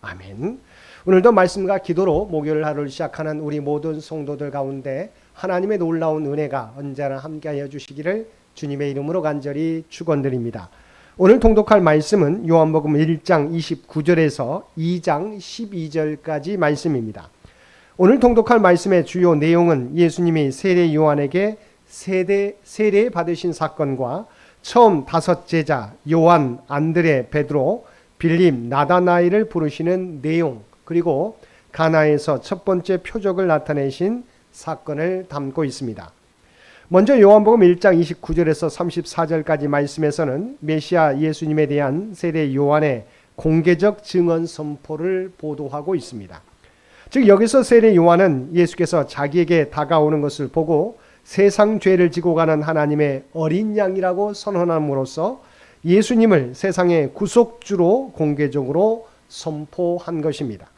아멘. 오늘도 말씀과 기도로 목요일 하루를 시작하는 우리 모든 성도들 가운데 하나님의 놀라운 은혜가 언제나 함께하여 주시기를 주님의 이름으로 간절히 축원드립니다. 오늘 통독할 말씀은 요한복음 1장 29절에서 2장 12절까지 말씀입니다. 오늘 통독할 말씀의 주요 내용은 예수님이 세례 요한에게 세례 받으신 사건과 처음 5 제자 요한, 안드레, 베드로, 빌립, 나다나엘을 부르시는 내용, 그리고 가나에서 첫 번째 표적을 나타내신 사건을 담고 있습니다. 먼저 요한복음 1장 29절에서 34절까지 말씀에서는 메시아 예수님에 대한 세례 요한의 공개적 증언 선포를 보도하고 있습니다. 즉 여기서 세례 요한은 예수께서 자기에게 다가오는 것을 보고 세상 죄를 지고 가는 하나님의 어린 양이라고 선언함으로써 예수님을 세상의 구속주로 공개적으로 선포한 것입니다.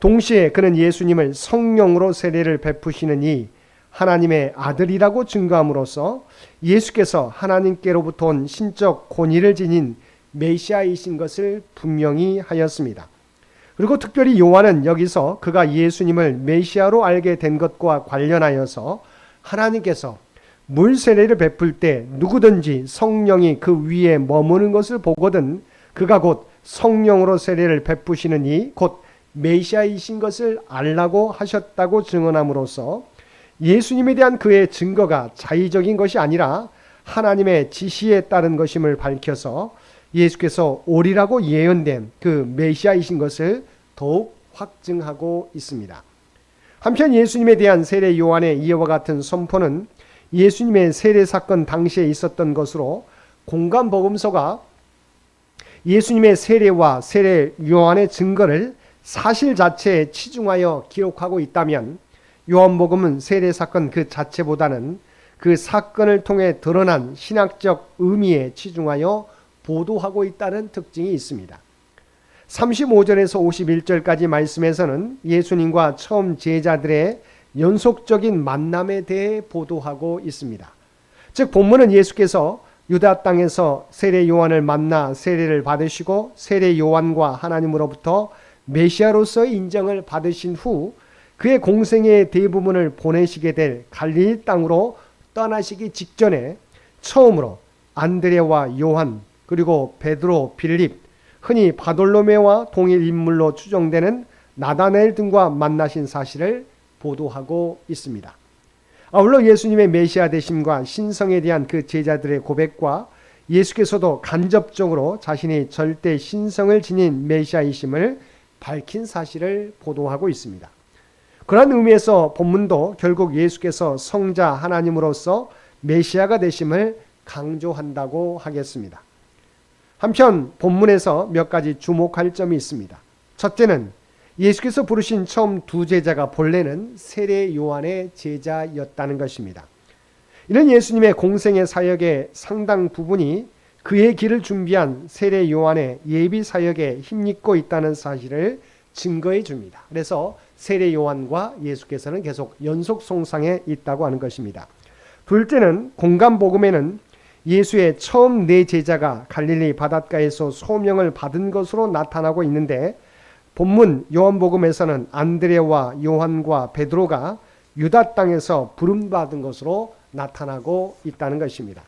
동시에 그는 예수님을 성령으로 세례를 베푸시는 이 하나님의 아들이라고 증거함으로써 예수께서 하나님께로부터 온 신적 권위를 지닌 메시아이신 것을 분명히 하였습니다. 그리고 특별히 요한은 여기서 그가 예수님을 메시아로 알게 된 것과 관련하여서 하나님께서 물 세례를 베풀 때 누구든지 성령이 그 위에 머무는 것을 보거든 그가 곧 성령으로 세례를 베푸시는 이 곧 메시아이신 것을 알라고 하셨다고 증언함으로써 예수님에 대한 그의 증거가 자의적인 것이 아니라 하나님의 지시에 따른 것임을 밝혀서 예수께서 오리라고 예언된 그 메시아이신 것을 더욱 확증하고 있습니다. 한편 예수님에 대한 세례 요한의 이와 같은 선포는 예수님의 세례 사건 당시에 있었던 것으로 공간복음서가 예수님의 세례와 세례 요한의 증거를 사실 자체에 치중하여 기록하고 있다면 요한복음은 세례 사건 그 자체보다는 그 사건을 통해 드러난 신학적 의미에 치중하여 보도하고 있다는 특징이 있습니다. 35절에서 51절까지 말씀에서는 예수님과 처음 제자들의 연속적인 만남에 대해 보도하고 있습니다. 즉 본문은 예수께서 유다 땅에서 세례 요한을 만나 세례를 받으시고 세례 요한과 하나님으로부터 메시아로서의 인정을 받으신 후 그의 공생의 대부분을 보내시게 될 갈릴리 땅으로 떠나시기 직전에 처음으로 안드레와 요한 그리고 베드로, 빌립, 흔히 바돌로메와 동일 인물로 추정되는 나다나엘 등과 만나신 사실을 보도하고 있습니다. 아울러 예수님의 메시아 되심과 신성에 대한 그 제자들의 고백과 예수께서도 간접적으로 자신이 절대 신성을 지닌 메시아이심을 밝힌 사실을 보도하고 있습니다. 그런 의미에서 본문도 결국 예수께서 성자 하나님으로서 메시아가 되심을 강조한다고 하겠습니다. 한편 본문에서 몇 가지 주목할 점이 있습니다. 첫째는 예수께서 부르신 처음 2 제자가 본래는 세례 요한의 제자였다는 것입니다. 이는 예수님의 공생의 사역의 상당 부분이 그의 길을 준비한 세례 요한의 예비 사역에 힘입고 있다는 사실을 증거해 줍니다. 그래서 세례 요한과 예수께서는 계속 연속 송상에 있다고 하는 것입니다. 둘째는 공간복음에는 예수의 처음 4 제자가 갈릴리 바닷가에서 소명을 받은 것으로 나타나고 있는데 본문 요한복음에서는 안드레와 요한과 베드로가 유다 땅에서 부름받은 것으로 나타나고 있다는 것입니다.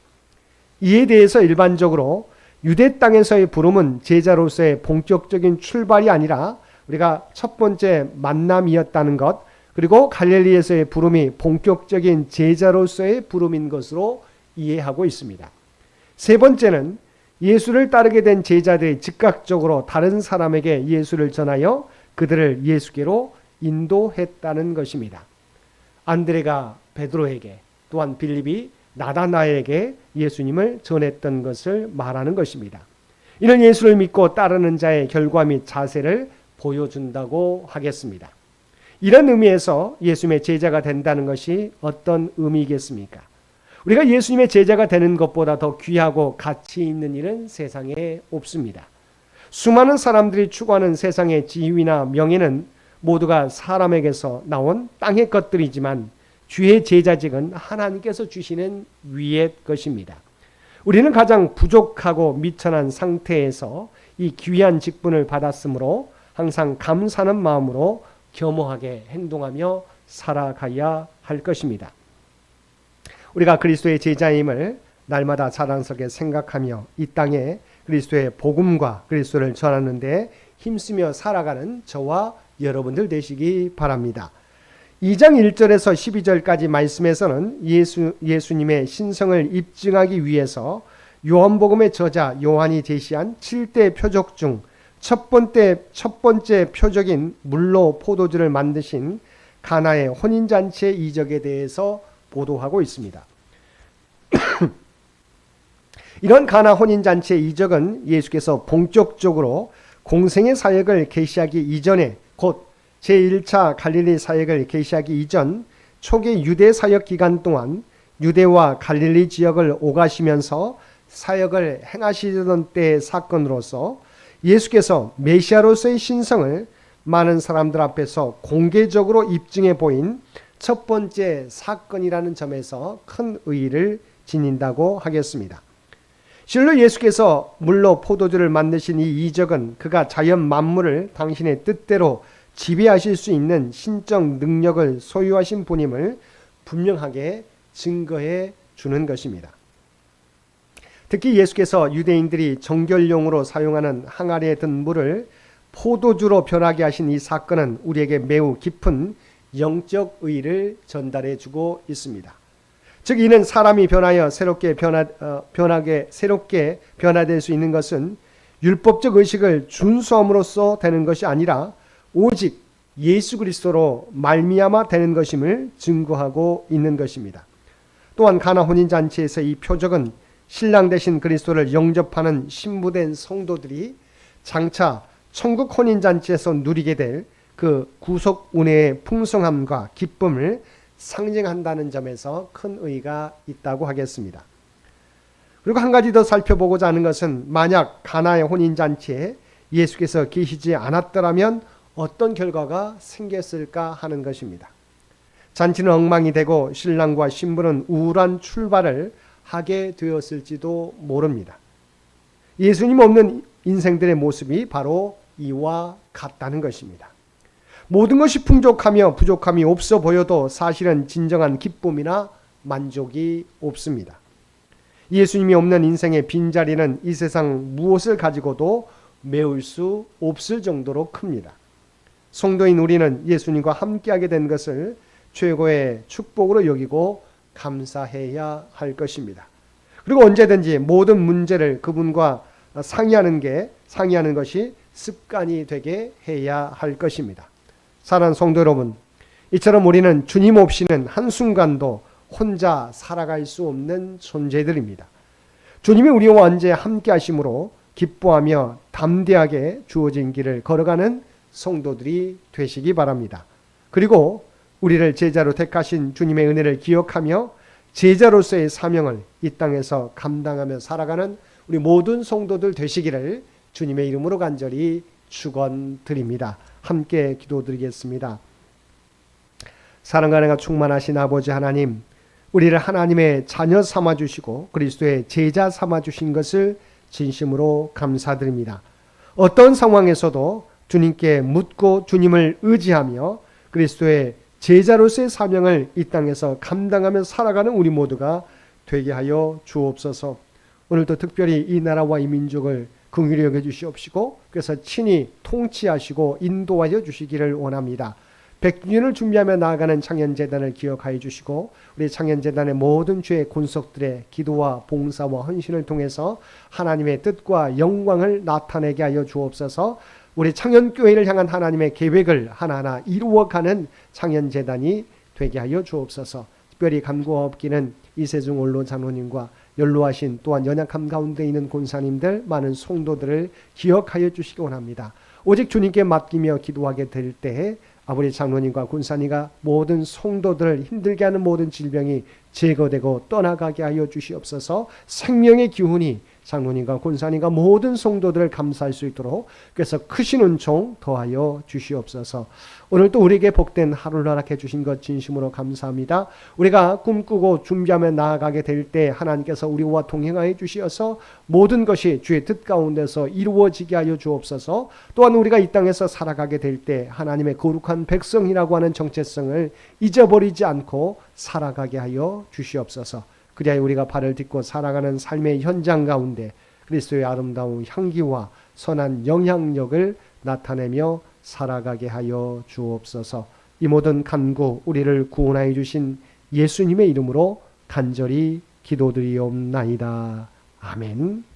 이에 대해서 일반적으로 유대 땅에서의 부름은 제자로서의 본격적인 출발이 아니라 우리가 첫 번째 만남이었다는 것, 그리고 갈릴리에서의 부름이 본격적인 제자로서의 부름인 것으로 이해하고 있습니다. 세 번째는 예수를 따르게 된 제자들이 즉각적으로 다른 사람에게 예수를 전하여 그들을 예수께로 인도했다는 것입니다. 안드레가 베드로에게 또한 빌립이 나다나엘에게 예수님을 전했던 것을 말하는 것입니다. 이는 예수를 믿고 따르는 자의 결과 및 자세를 보여준다고 하겠습니다. 이런 의미에서 예수님의 제자가 된다는 것이 어떤 의미겠습니까? 우리가 예수님의 제자가 되는 것보다 더 귀하고 가치 있는 일은 세상에 없습니다. 수많은 사람들이 추구하는 세상의 지위나 명예는 모두가 사람에게서 나온 땅의 것들이지만 주의 제자직은 하나님께서 주시는 위의 것입니다. 우리는 가장 부족하고 미천한 상태에서 이 귀한 직분을 받았으므로 항상 감사하는 마음으로 겸허하게 행동하며 살아가야 할 것입니다. 우리가 그리스도의 제자임을 날마다 자랑스럽게 생각하며 이 땅에 그리스도의 복음과 그리스도를 전하는 데 힘쓰며 살아가는 저와 여러분들 되시기 바랍니다. 2장 1절에서 12절까지 말씀에서는 예수님의 신성을 입증하기 위해서 요한복음의 저자 요한이 제시한 7대 표적 중 첫 번째 표적인 물로 포도주를 만드신 가나의 혼인잔치의 이적에 대해서 보도하고 있습니다. 이런 가나 혼인잔치의 이적은 예수께서 본격적으로 공생의 사역을 개시하기 이전에, 곧 제1차 갈릴리 사역을 개시하기 이전 초기 유대 사역 기간 동안 유대와 갈릴리 지역을 오가시면서 사역을 행하시던 때의 사건으로서 예수께서 메시아로서의 신성을 많은 사람들 앞에서 공개적으로 입증해 보인 첫 번째 사건이라는 점에서 큰 의의를 지닌다고 하겠습니다. 실로 예수께서 물로 포도주를 만드신 이 이적은 그가 자연 만물을 당신의 뜻대로 지배하실 수 있는 신적 능력을 소유하신 분임을 분명하게 증거해 주는 것입니다. 특히 예수께서 유대인들이 정결용으로 사용하는 항아리에 든 물을 포도주로 변하게 하신 이 사건은 우리에게 매우 깊은 영적 의의를 전달해 주고 있습니다. 즉 이는 사람이 변하여 새롭게 변화될 수 있는 것은 율법적 의식을 준수함으로써 되는 것이 아니라 오직 예수 그리스도로 말미암아 되는 것임을 증거하고 있는 것입니다. 또한 가나 혼인잔치에서 이 표적은 신랑 되신 그리스도를 영접하는 신부된 성도들이 장차 천국 혼인잔치에서 누리게 될 그 구속 은혜의 풍성함과 기쁨을 상징한다는 점에서 큰 의의가 있다고 하겠습니다. 그리고 한 가지 더 살펴보고자 하는 것은 만약 가나의 혼인잔치에 예수께서 계시지 않았더라면 어떤 결과가 생겼을까 하는 것입니다. 잔치는 엉망이 되고 신랑과 신부는 우울한 출발을 하게 되었을지도 모릅니다. 예수님 없는 인생들의 모습이 바로 이와 같다는 것입니다. 모든 것이 풍족하며 부족함이 없어 보여도 사실은 진정한 기쁨이나 만족이 없습니다. 예수님이 없는 인생의 빈자리는 이 세상 무엇을 가지고도 메울 수 없을 정도로 큽니다. 성도인 우리는 예수님과 함께하게 된 것을 최고의 축복으로 여기고 감사해야 할 것입니다. 그리고 언제든지 모든 문제를 그분과 상의하는 것이 습관이 되게 해야 할 것입니다. 사랑하는 성도 여러분, 이처럼 우리는 주님 없이는 한순간도 혼자 살아갈 수 없는 존재들입니다. 주님이 우리와 언제 함께 하심으로 기뻐하며 담대하게 주어진 길을 걸어가는 성도들이 되시기 바랍니다. 그리고 우리를 제자로 택하신 주님의 은혜를 기억하며 제자로서의 사명을 이 땅에서 감당하며 살아가는 우리 모든 성도들 되시기를 주님의 이름으로 간절히 축원드립니다. 함께 기도드리겠습니다. 사랑과 은혜가 충만하신 아버지 하나님, 우리를 하나님의 자녀 삼아주시고 그리스도의 제자 삼아주신 것을 진심으로 감사드립니다. 어떤 상황에서도 주님께 묻고 주님을 의지하며 그리스도의 제자로서의 사명을 이 땅에서 감당하며 살아가는 우리 모두가 되게 하여 주옵소서. 오늘도 특별히 이 나라와 이 민족을 긍휼히 여겨주시옵시고 그래서 친히 통치하시고 인도하여 주시기를 원합니다. 100주년을 준비하며 나아가는 창현재단을 기억하여 주시고 우리 창현재단의 모든 죄의 군속들의 기도와 봉사와 헌신을 통해서 하나님의 뜻과 영광을 나타내게 하여 주옵소서. 우리 창현교회를 향한 하나님의 계획을 하나하나 이루어가는 창현재단이 되게 하여 주옵소서. 특별히 간구와 업기는 이세중 원로 장로님과 연로하신 또한 연약함 가운데 있는 권사님들 많은 성도들을 기억하여 주시기 원합니다. 오직 주님께 맡기며 기도하게 될 때에 아버지 장로님과 권사님과 모든 성도들을 힘들게 하는 모든 질병이 제거되고 떠나가게 하여 주시옵소서. 생명의 기운이 장로님과 권사님과 모든 성도들을 감사할 수 있도록 그래서 크신 은총 더하여 주시옵소서. 오늘 또 우리에게 복된 하루를 허락해 주신 것 진심으로 감사합니다. 우리가 꿈꾸고 준비하며 나아가게 될 때 하나님께서 우리와 동행하여 주시어서 모든 것이 주의 뜻 가운데서 이루어지게 하여 주옵소서. 또한 우리가 이 땅에서 살아가게 될 때 하나님의 거룩한 백성이라고 하는 정체성을 잊어버리지 않고 살아가게 하여 주시옵소서. 그리하여 우리가 발을 딛고 살아가는 삶의 현장 가운데 그리스도의 아름다운 향기와 선한 영향력을 나타내며 살아가게 하여 주옵소서. 이 모든 간구 우리를 구원하여 주신 예수님의 이름으로 간절히 기도드리옵나이다. 아멘.